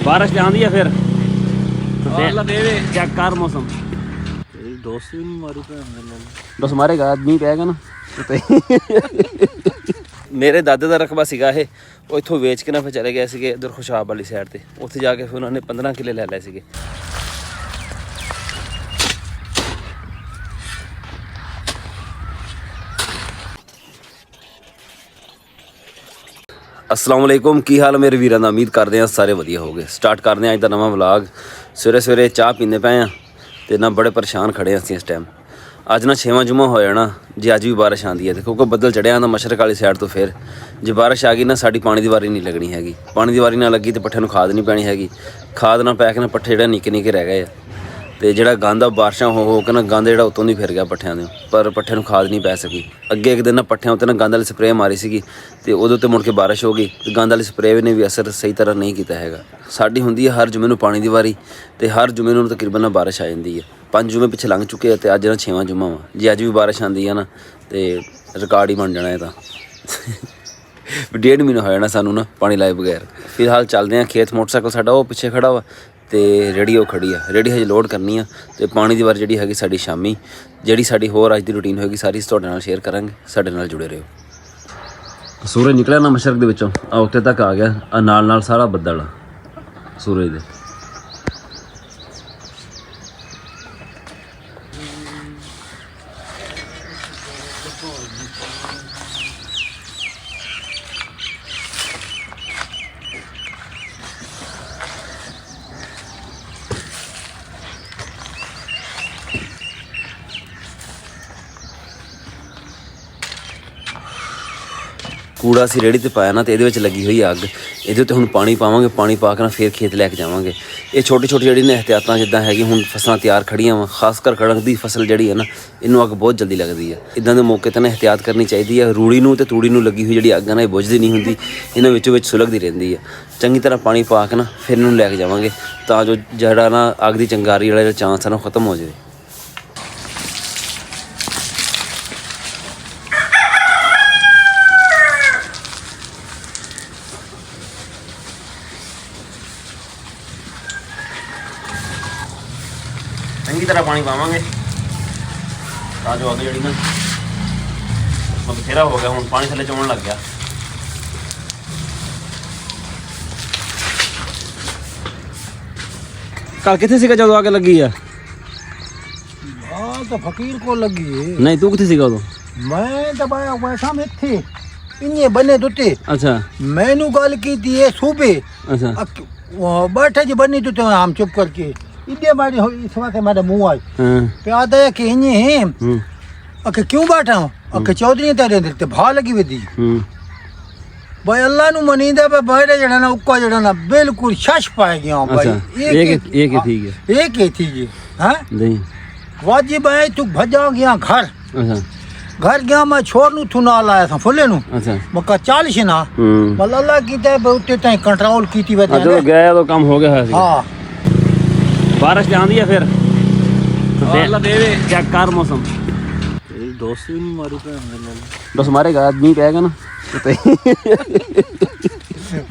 बारिश आँदी है फिर चेक कर मौसम दोस्त भी नहीं मारी बस मारेगा आदमी पेगा ना ਮੇਰੇ ਦਾਦੇ ਦਾ ਰਕਬਾ ਸੀਗਾ ਇਹ ਉਹ ਇੱਥੋਂ ਵੇਚ ਕੇ ਨਾ ਫਿਰ ਚਲੇ ਗਏ ਸੀਗੇ ਇੱਧਰ ਖੁਸ਼ਾਬ ਵਾਲੀ ਸਾਈਡ ਤੇ ਉੱਥੇ ਜਾ ਕੇ ਫਿਰ ਉਹਨਾਂ ਨੇ 15 ਕਿੱਲੇ ਲੈ ਲਏ ਸੀਗੇ। अस्सलाम वालेकुम की हाल मेरे वीरां दा उम्मीद करते हैं सारे वधिया हो गए। स्टार्ट करते हैं अज दा नवां व्लॉग। सवेरे सवेरे चाह पींदे पे हैं ते ना बड़े परेशान खड़े असीं इस टाइम। अज ना 6वां जुम्मा हो जाना जे अज भी बारिश आती है क्योंकि बदल चढ़िया आंदा मशरक वाली साइड तो फिर जे बारिश आ गई ना साड़ी पानी दी वारी नहीं लगनी हैगी। पानी दी वारी ना लगी तो पट्ठे नूं खाद नहीं पैनी हैगी। खाद ना पै के ना पट्ठे जिहड़े निक्के निक्के रह गए तो जिहड़ा गंद बारिशां हो के ना गंद जिहड़ा उत्तों दी फिर गया पट्ठियां दे पर पट्ठे नूं खाद नहीं पै सकी। अगे एक दिन ना पट्ठियां उत्ते ना गंद वाली स्प्रे मारी सीगी ते उहदे उत्ते मुड़ के बारिश हो गई तो गंद वाली स्प्रे ने भी असर सही तरह नहीं किया हैगा। साडी हुंदी है हर जुमे नूं पानी दी वारी ते हर जुमे नूं तकरीबन बारिश आ जाती है। 5 जुमे पिछे लंघ चुके हैं तो अज ना 6वां जुम्मा वा जे अज भी बारिश आती है ना तो रिकॉर्ड ही बन जाना है। 1.5 महीना हो जाना सानू ना पानी लाए बगैर। फिलहाल चलते हैं खेत। मोटरसाइकिल साडा वो पिछे खड़ा वा तो रेडी वो खड़ी है। रेडी हजे लोड करनी है तो पानी की वार जी हैगी साडी शामी जी साडी होर अज की रूटीन होगी सारी तुहाडे नाल शेयर करांगे। साडे नाल जुड़े रहो। सूरज निकलिया ना मशरक दे विचों आ उत्ते तक आ गया नाल नाल सारा बदल आ सूरज दे। कूड़ा असीं रेहड़ी ते पाया ना तो ये लगी हुई अग ये उत्ते हुण पानी पावांगे। पानी पा के ना फिर खेत लैके जावांगे। ये छोटी छोटी जिहड़ी ने एहतियातां जिद्दां हैगी हुण फसलां तैयार खड़ियां वा खासकर कणक दी फसल जिहड़ी है ना इनूं अग बहुत जल्दी लगदी है। इदां दे मौके ते ना एहतियात करनी चाहिदी है। रूड़ी नूं ते तूड़ी नूं लगी हुई जिहड़ी अग है ना ये बुझदी नहीं हुंदी इन्हां विचों विच सुलगदी रहिंदी है। चंगी तरह पानी पा के ना फिर इन्हूं लैके जावांगे तां जो जिहड़ा ना अग दी चंगारी वाला चांस है ना खत्म हो जाए। चंगी तरह पानी पावांगे जो अग जी ना बथेरा हो गया हूँ पानी थले चौन लग गया। कल कितने सीगा जो आगे लगी है? तो फकीर को लगी है। नहीं तू कितने सीगा उदों? मैं तो बैठा में थे इन्हें बने दुते। अच्छा मैनू गल की थी ये सूबे। अच्छा बैठे जी बनी दुते हम चुप करके इधे मारी इस वक्त मेरे मुंह आई पे आता है कि इन्हें हैं अके क्यों बैठा हूँ अके चौधरी तेरे अंदर ते भा लगी हुई थी भाई अल्लाह नु मनींदा पे बहरे जड़ा ना उक्का जड़ा ना बिल्कुल शश पाए गया भाई। एक ही थी जी हां नहीं वाजिब है तू भजा गया घर। अच्छा घर गया मैं छोर नु थू नाल आया था फुले नु। अच्छा मक्का 40 ना मल अल्लाह की ते उते ताई कंट्रोल कीती वे जो गया तो काम हो गया है। हां बारिश आँदी है फिर चेक कर मौसम दोस्त भी नहीं मारी बस मारेगा आदमी पेगा ना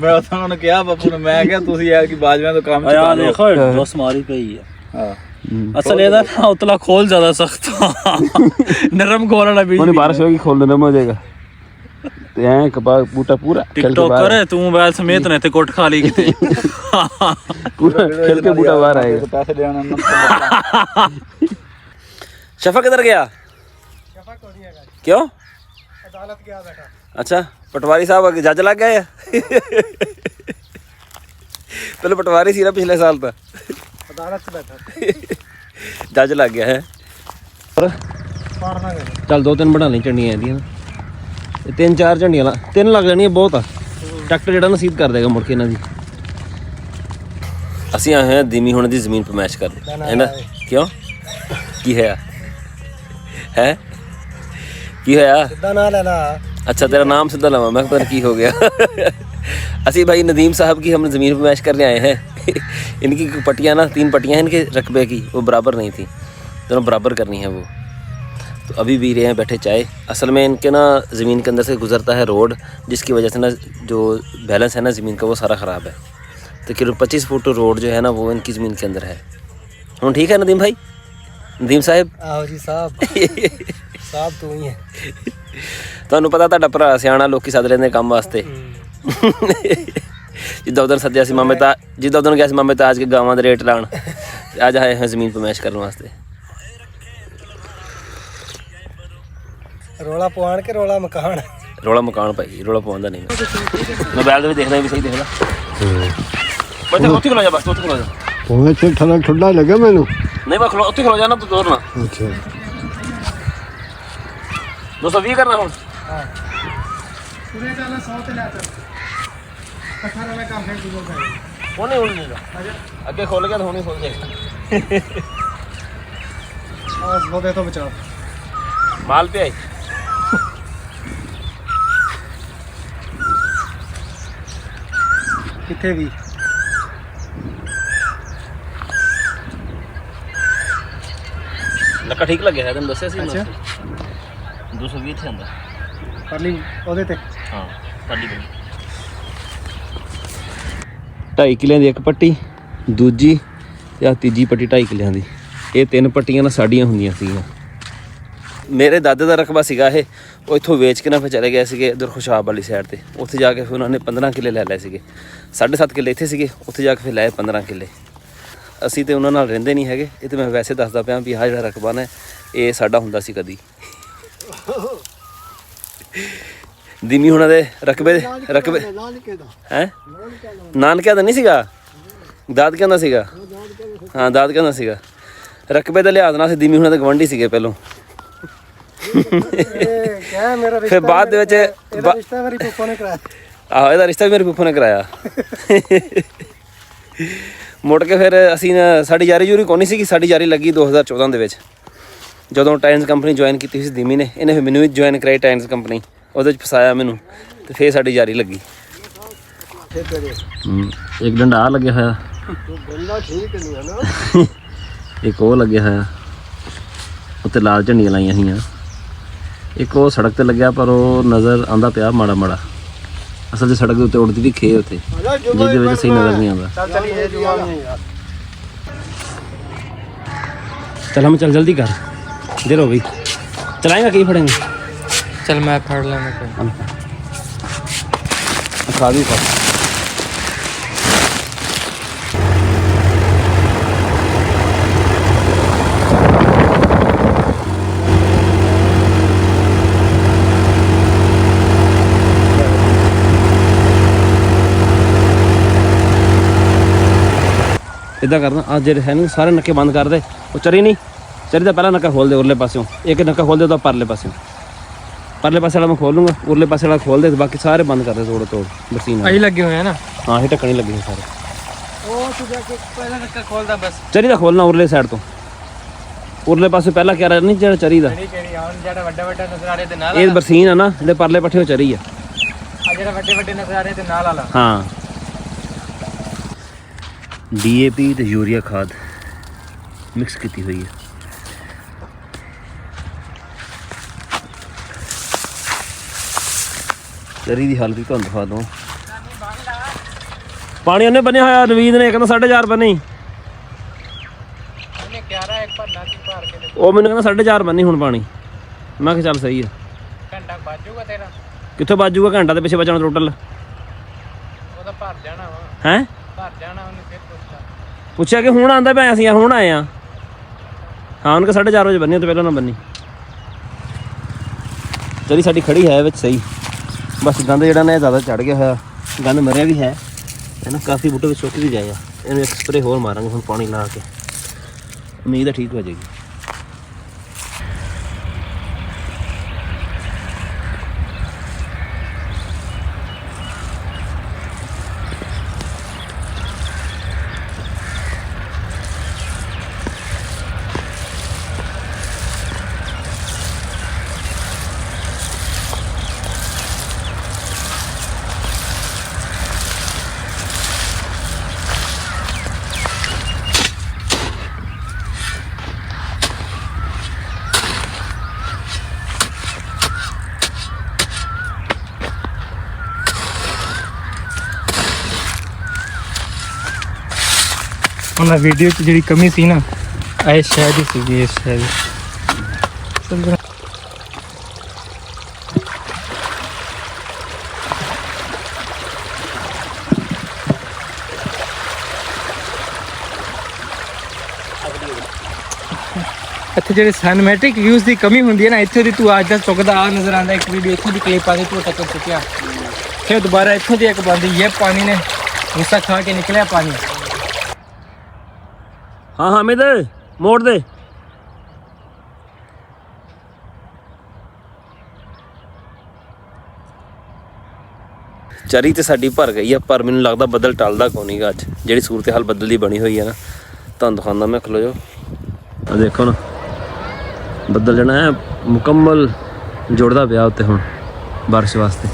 मैं उन्होंने कहा बापू ने मैं क्या तुसी यार की बाजवा तो काम यार देखो दोस्त मारी पे ही है। हां असल ये ना उतला खोल ज्यादा सख्त नरम खोलना भी नहीं बारिश होगी खोल नरम हो जाएगा ते ऐ कपा बूटा पूरा टिकटॉक करे तू मोबाइल समेत ने ते कोट खा ली किते पूरा खेल के बूटा बाहर आएगा। पैसे देना शफा किधर गया? शफा को नहीं है क्यों? अदालत गया बेटा। अच्छा पटवारी साहब जज लग गए पहले पटवारी सी ना पिछले साल तो अदालत से बैठा जज लग गया है। चल 2-3 बना ली झंडियां दी 3-4 झंडियां 3 लग जानी बहुत आ ट्रैक्टर जड़ा नसीब कर देगा मुड़ के इन्हां दी। ਅਸੀਂ ਆਏ ਹਾਂ ਦੀਮੀ ਹੁਣ ਦੀ ਜ਼ਮੀਨ पे मैच कर है ना क्यों की है की होया सीधा ना लेना। अच्छा तेरा नाम सीधा लवा मैं पता की हो गया। असी भाई नदीम साहब की हम ज़मीन पे मैच करने आए हैं। इनकी पट्टियाँ ना 3 पट्टियाँ हैं इनके रकबे की वो बराबर नहीं थी दोनों बराबर करनी है वो। तो अभी भी रहे हैं बैठे चाय। असल में इनके ना ज़मीन के अंदर से गुज़रता है रोड जिसकी वजह से ना जो बैलेंस है ना ज़मीन का वो सारा ख़राब है। तकरीबन 25 फुट रोड जो है ना वो इनकी ज़मीन के अंदर है। हूँ ठीक है नदीम भाई, नदीम साहब? आओ जी साहब साहब तो ही है। ਤੁਹਾਨੂੰ ਪਤਾ ਤੁਹਾਡਾ ਭਰਾ ਸਿਆਣਾ, ਲੋਕੀ ਸੱਦ ਲੈਂਦੇ ਕੰਮ ਵਾਸਤੇ। ਜਿੱਦਾਂ ਉਧਰ ਸੱਦਿਆ ਸੀ ਮਾਮੇ ਤਾਂ, ਜਿੱਦਾਂ ਉਧਰ ਗਿਆ ਸੀ ਮਾਮੇ ਤਾਜ ਕੇ ਗਾਵਾਂ ਦੇ ਰੇਟ ਲਾਉਣ, ਅੱਜ ਆਏ ਹਾਂ ਜ਼ਮੀਨ ਪਮੈਸ਼ ਕਰਨ ਵਾਸਤੇ। ਰੋਲਾ ਪਵਾਣ ਕੇ ਰੋਲਾ ਮਕਾਨ, ਰੌਲਾ ਮਕਾਨ ਭਾਈ, ਰੌਲਾ ਪਵਾਉਂਦਾ ਨਹੀਂ ਮੋਬਾਈਲ ਦੇ ਵੀ ਦੇਖਦਾ ਵੀ ਸਹੀ ਦੇਖਦਾ। ਬੱਚਾ ਉੱਥੇ ਖਲੋ ਜਾ, ਬਸ ਉੱਥੇ ਖਲੋ ਜਾ। ਉਹ ਇੱਥੇ ਠੰਡਾ ਠੰਡਾ ਲੱਗਾ ਮੈਨੂੰ। ਨਹੀਂ ਮੈਂ ਖਲੋ ਉੱਥੇ ਖਲੋ ਜਾ ਨਾ, ਤੂੰ ਦੂਰ ਨਾ। ਅੱਛਾ 220 ਕਰਨਾ ਹੁਣ। ਹਾਂ ਪੂਰੇ ਚੱਲ 100 ਤੇ ਲੈ ਚੱਲ 18 ਮੈਂ ਕੰਮ ਹੈ ਜੀ ਉਹ ਭਾਈ। ਉਹਨੇ ਹੁਣ ਨਹੀਂ ਅੱਗੇ ਖੁੱਲ ਗਿਆ ਤਾਂ ਹੁਣੇ ਖੁੱਲ ਜਾਏਗਾ। ਆਹ ਲੋਦੇ ਤੋਂ ਬਚਾ ਮਾਲ ਪਿਆ ਈ। ਕਿੱਥੇ ਵੀ ਲੱਕਾ ਠੀਕ ਲੱਗਿਆ ਹੈ, ਤੈਨੂੰ ਦੱਸਿਆ ਸੀ ਮੈਂ। ਅੱਛਾ 220 ਇੱਥੇ ਆਉਂਦਾ। ਪਰਲੀ ਉਹਦੇ ਤੇ ਹਾਂ ਸਾਡੀ ਬਣੀ 2.5 ਕਿੱਲਿਆਂ ਦੀ ਇੱਕ ਪੱਟੀ, ਦੂਜੀ ਤੇ ਆ ਤੀਜੀ ਪੱਟੀ 2.5 ਕਿੱਲਿਆਂ ਦੀ। ਇਹ 3 ਪੱਟੀਆਂ ਨਾ ਸਾਡੀਆਂ ਹੁੰਦੀਆਂ ਸੀਗੀਆਂ। ਮੇਰੇ ਦਾਦੇ ਦਾ ਰਕਬਾ ਸੀਗਾ ਇਹ, ਉਹ ਇੱਥੋਂ ਵੇਚ ਕੇ ਨਾ ਫਿਰ ਚਲੇ ਗਏ ਸੀਗੇ ਇੱਧਰ ਖੁਸ਼ਾਬ ਵਾਲੀ ਸਾਈਡ ਤੇ। ਉੱਥੇ ਜਾ ਕੇ ਫਿਰ ਉਹਨਾਂ ਨੇ 15 ਕਿੱਲੇ ਲੈ ਲਏ ਸੀਗੇ। 7.5 ਕਿੱਲੇ ਇੱਥੇ ਸੀਗੇ, ਉੱਥੇ ਜਾ ਕੇ ਫਿਰ ਲਏ 15 ਕਿੱਲੇ। ਅਸੀਂ ਤੇ ਉਹਨਾਂ ਨਾਲ ਰਹਿੰਦੇ ਨਹੀਂ ਹੈਗੇ। ਇਹ ਤੇ ਮੈਂ ਵੈਸੇ ਦੱਸਦਾ ਪਿਆ ਵੀ ਆਹ ਜਿਹੜਾ ਰਕਬਾ ਨਾ ਇਹ ਸਾਡਾ ਹੁੰਦਾ ਸੀ ਕਦੀ। ਦਿਮੀ ਹੁਣਾਂ ਦੇ ਰਕਬੇ ਹੈ ਨਾਨਕਿਆਂ ਦਾ ਨਹੀਂ ਸੀਗਾ, ਦਾਦਕਿਆਂ ਦਾ ਸੀਗਾ। ਹਾਂ ਦਾਦਕਿਆਂ ਦਾ ਸੀਗਾ। ਰਕਬੇ ਦੇ ਲਿਹਾਜ਼ ਨਾਲ ਅਸੀਂ ਦਿਮੀ ਹੁਣਾਂ ਦੇ ਗਵਾਂਢੀ ਸੀਗੇ ਪਹਿਲੋਂ। ਫਿਰ ਬਾਅਦ ਦੇ ਵਿੱਚ ਰਿਸ਼ਤਾ ਮੇਰੀ ਪੂਪੋ ਨੇ ਕਰਾਇਆ। ਆਹੋ ਇਹਦਾ ਰਿਸ਼ਤਾ ਵੀ ਮੇਰੇ ਪੂਪੋ ਨੇ ਕਰਾਇਆ। ਮੁੜ ਕੇ ਫਿਰ ਅਸੀਂ ਸਾਡੀ ਯਾਰੀ ਯੂਰੀ ਕੋਈ ਨਹੀਂ ਸੀਗੀ। ਸਾਡੀ ਯਾਰੀ ਲੱਗੀ 2014 ਦੇ ਵਿੱਚ, ਜਦੋਂ ਟਾਈਨਸ ਕੰਪਨੀ ਜੁਆਇਨ ਕੀਤੀ ਸੀ ਦਿਮੀ ਨੇ। ਇਹਨੇ ਫਿਰ ਮੈਨੂੰ ਵੀ ਜੁਆਇਨ ਕਰਾਈ ਟਾਈਨਸ ਕੰਪਨੀ, ਉਹਦੇ 'ਚ ਫਸਾਇਆ ਮੈਨੂੰ ਤੇ ਫਿਰ ਸਾਡੀ ਯਾਰੀ ਲੱਗੀ। ਇੱਕ ਡੰਡਾ ਲੱਗਿਆ ਹੋਇਆ, ਠੀਕ ਨਹੀਂ ਹੈ ਨਾ। ਇੱਕ ਉਹ ਲੱਗਿਆ ਹੋਇਆ, ਉੱਤੇ ਲਾਲ ਝੰਡੀਆਂ ਲਾਈਆਂ ਹੋਈਆਂ। ਇੱਕ ਉਹ ਸੜਕ ਤੇ ਲੱਗਿਆ ਪਰ ਉਹ ਨਜ਼ਰ ਆਉਂਦਾ ਪਿਆ ਮਾੜਾ ਮਾੜਾ। ਅਸਲ 'ਚ ਸੜਕ ਦੇ ਉੱਤੇ ਉੜਦੀ ਵੀ ਖੇ ਉੱਥੇ, ਜਿਹਦੇ ਵਿੱਚ ਸਹੀ ਨਜ਼ਰ ਨਹੀਂ ਆਉਂਦਾ। चल हम चल जल्दी कर, देर हो गई। चलाएंगा कहीं फड़ेंगे। चल मैं फड़ लेना खा दी पर इदा करना। आज जेडे है नहीं सारे नक्के बंद कर दे। वो चरी नहीं, चरी का पहला नक्का खोल दे उरले पासों, एक नक्का खोल दे तो परले पासों। परले पासे वाला मैं खोल लूँगा, उरले पासे वाला खोल दे, तो बाकी सारे बंद कर दे तोड़ तोड़ बसीन। अही लगे हुए हैं ना। हाँ ये ढक्कन ही लगे हैं सारे। ओ तू जाके पहला नक्का खोल दा बस। चरी का खोलना उरले साइड तो, उरले पासे पहला क्या रहा नहीं जेड़ा चरी का। केड़ी केड़ी आउन जेड़ा वड्डा वड्डा नजर आ रहे ते नाल ये बरसीन है ना, जेडे परले पट्ठे वो चरी है। आ जेड़ा वड्डे वड्डे नजर आ रहे ते नाल वाला। हाँ DAP ਤੇ यूरिया खाद मिक्स की हुई है। चरी की हालत भी तुहानू दिखा दूँ। पानी उन्हें बनिया होया नवीद ने, कहना 4.5 बनी। वो मैंने कहना 4.5 बनी हूँ पानी। मैं चल सही है। घंटा बाजूगा तेरा कितों बाजूगा, घंटा के पिछे बचना टोटल भर जाना वा। है भर जाना उन्हें फिर पूछा कि हूँ आंदा पे असी हूँ आए हाँ। हाँ उनके 4.5 बजे बनी तो पहले ना बनी। चली साड़ी खड़ी है विच सही, बस गंद जरा ना ज़्यादा चढ़ गया है। गंद मरिया भी है ना, काफ़ी बूटे भी सुक भी जाएगा। इन्हें एक स्प्रे होर मारेंगे हम पानी ला के, उम्मीद है ठीक हो जाएगी। ਉਹਨਾਂ ਵੀਡੀਓ 'ਚ ਜਿਹੜੀ ਕਮੀ ਸੀ ਨਾ ਇਹ ਸ਼ਾਇਦ ਹੀ ਸੀਗੀ, ਇਸ ਸ਼ਾਇਦ ਇੱਥੇ ਜਿਹੜੇ ਸਿਨੇਮੈਟਿਕ ਵਿਊਜ਼ ਦੀ ਕਮੀ ਹੁੰਦੀ ਹੈ ਨਾ, ਇੱਥੇ ਦੀ ਤੂੰ ਅੱਜ ਦਾ ਚੁੱਕਦਾ ਆ ਨਜ਼ਰ ਆਉਂਦਾ ਇੱਕ ਵੀਡੀਓ ਇੱਥੋਂ ਦੀ ਕਲਿੱਪ ਆ ਗਈ ਤੂੰ ਟੱਕਰ ਚੁੱਕਿਆ, ਫਿਰ ਦੁਬਾਰਾ ਇੱਥੋਂ ਦੀ ਇੱਕ ਬੰਦੀ ਇਹ ਪਾਣੀ ਨੇ ਗੁੱਸਾ ਖਾ ਕੇ ਨਿਕਲਿਆ ਪਾਣੀ। ਹਾਂ ਹਾਮਿਦ ਮੋੜ ਦੇ। ਚਰੀ ਤੇ ਸਾਡੀ ਭਰ ਗਈ ਆ, ਪਰ ਮੈਨੂੰ ਲੱਗਦਾ ਬੱਦਲ ਟਲਦਾ ਕੋਈ ਨਹੀਂਗਾ ਅੱਜ। ਜਿਹੜੀ ਸੂਰਤ ਹਾਲ ਬੱਦਲ ਦੀ ਬਣੀ ਹੋਈ ਆ ਨਾ, ਤੁਹਾਨੂੰ ਦਿਖਾਉਂਦਾ ਮੈਂ, ਖਲੋ ਜਾਓ ਆ ਦੇਖੋ ਨਾ, ਬੱਦਲ ਜਿਹੜਾ ਹੈ ਮੁਕੰਮਲ ਜੁੜਦਾ ਪਿਆ ਉੱਤੇ ਹੁਣ ਬਾਰਿਸ਼ ਵਾਸਤੇ।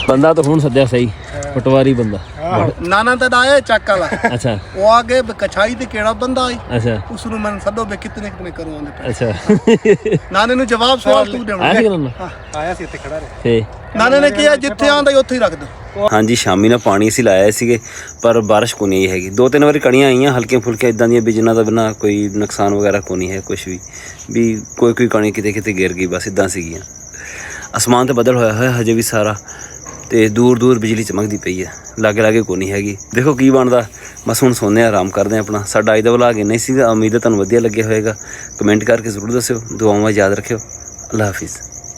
ਬੰਦਾ ਤਾਂ ਹੁਣ ਸੱਦਿਆ ਸਹੀ, ਪਟਵਾਰੀ ਬੰਦਾ। ਨਾਨਾ ਤਾਂ ਆਇਆ ਚੱਕ ਵਾਲਾ, ਅੱਛਾ ਉਹ ਆ ਕੇ ਕਛਾਈ ਤੇ ਕਿਹੜਾ ਬੰਦਾ ਆਈ, ਅੱਛਾ ਉਸ ਨੂੰ ਮੈਂ ਸੱਦੋ ਬੇ ਕਿਤਨੇ ਕਰਵਾਉਂਦੇ ਪਏ। ਅੱਛਾ ਨਾਨੇ ਨੂੰ ਜਵਾਬ ਸਵਾਲ ਤੂੰ ਦੇਣਾ। ਆਇਆ ਸੀ ਨਾ ਆਇਆ ਸੀ ਇੱਥੇ ਖੜਾ ਰਿਹਾ ਤੇ ਨਾਨੇ ਨੇ ਕਿਹਾ ਜਿੱਥੇ ਆਂਦਾ ਉੱਥੇ ਹੀ ਰੱਖ ਦੋ। ਹਾਂਜੀ ਸ਼ਾਮੀ ਨਾ ਪਾਣੀ ਅਸੀਂ ਲਾਇਆ ਸੀਗੇ, ਪਰ ਬਾਰਿਸ਼ ਕੋ ਨਹੀਂ ਹੈਗੀ। 2-3 ਵਾਰੀ ਕਣੀਆਂ ਆਈਆਂ ਹਲਕੀਆਂ ਫੁਲਕੀਆਂ ਇਦਾਂ ਦੀਆਂ ਵੀ ਜਿਨ੍ਹਾਂ ਦਾ ਬਿਨਾਂ ਕੋਈ ਨੁਕਸਾਨ ਵਗੈਰਾ ਕੋ ਨਹੀਂ ਹੈ, ਕੁਝ ਵੀ ਕੋਈ ਕਣੀ ਕਿਤੇ ਕਿਤੇ ਗਿਰ ਗਈ, ਬਸ ਇਦਾਂ ਸੀਗੀਆਂ। ਅਸਮਾਨ ਤੇ ਬੱਦਲ ਹੋਇਆ ਹੋਇਆ ਹਜੇ ਵੀ ਸਾਰਾ, ਤੇ ਦੂਰ ਦੂਰ ਬਿਜਲੀ ਚਮਕਦੀ ਪਈ ਹੈ, ਲਾਗੇ ਲਾਗੇ ਕੋ ਨਹੀਂ ਹੈਗੀ। ਦੇਖੋ ਕੀ ਬਣਦਾ, ਬਸ ਹੁਣ ਸੋਨੇ ਆਰਾਮ ਕਰਦੇ ਹਾਂ ਆਪਣਾ। ਸਾਡਾ ਅੱਜ ਦਾ ਵਲੌਗ ਇੰਨਾ ਹੀ ਸੀਗਾ, ਉਮੀਦ ਹੈ ਤੁਹਾਨੂੰ ਵਧੀਆ ਲੱਗਿਆ ਹੋਵੇਗਾ। ਕਮੈਂਟ ਕਰਕੇ ਜ਼ਰੂਰ ਦੱਸਿਓ, ਦੁਆਵਾਂ ਯਾਦ ਰੱਖਿਓ। ਅੱਲਾ ਹਾਫਿਜ਼।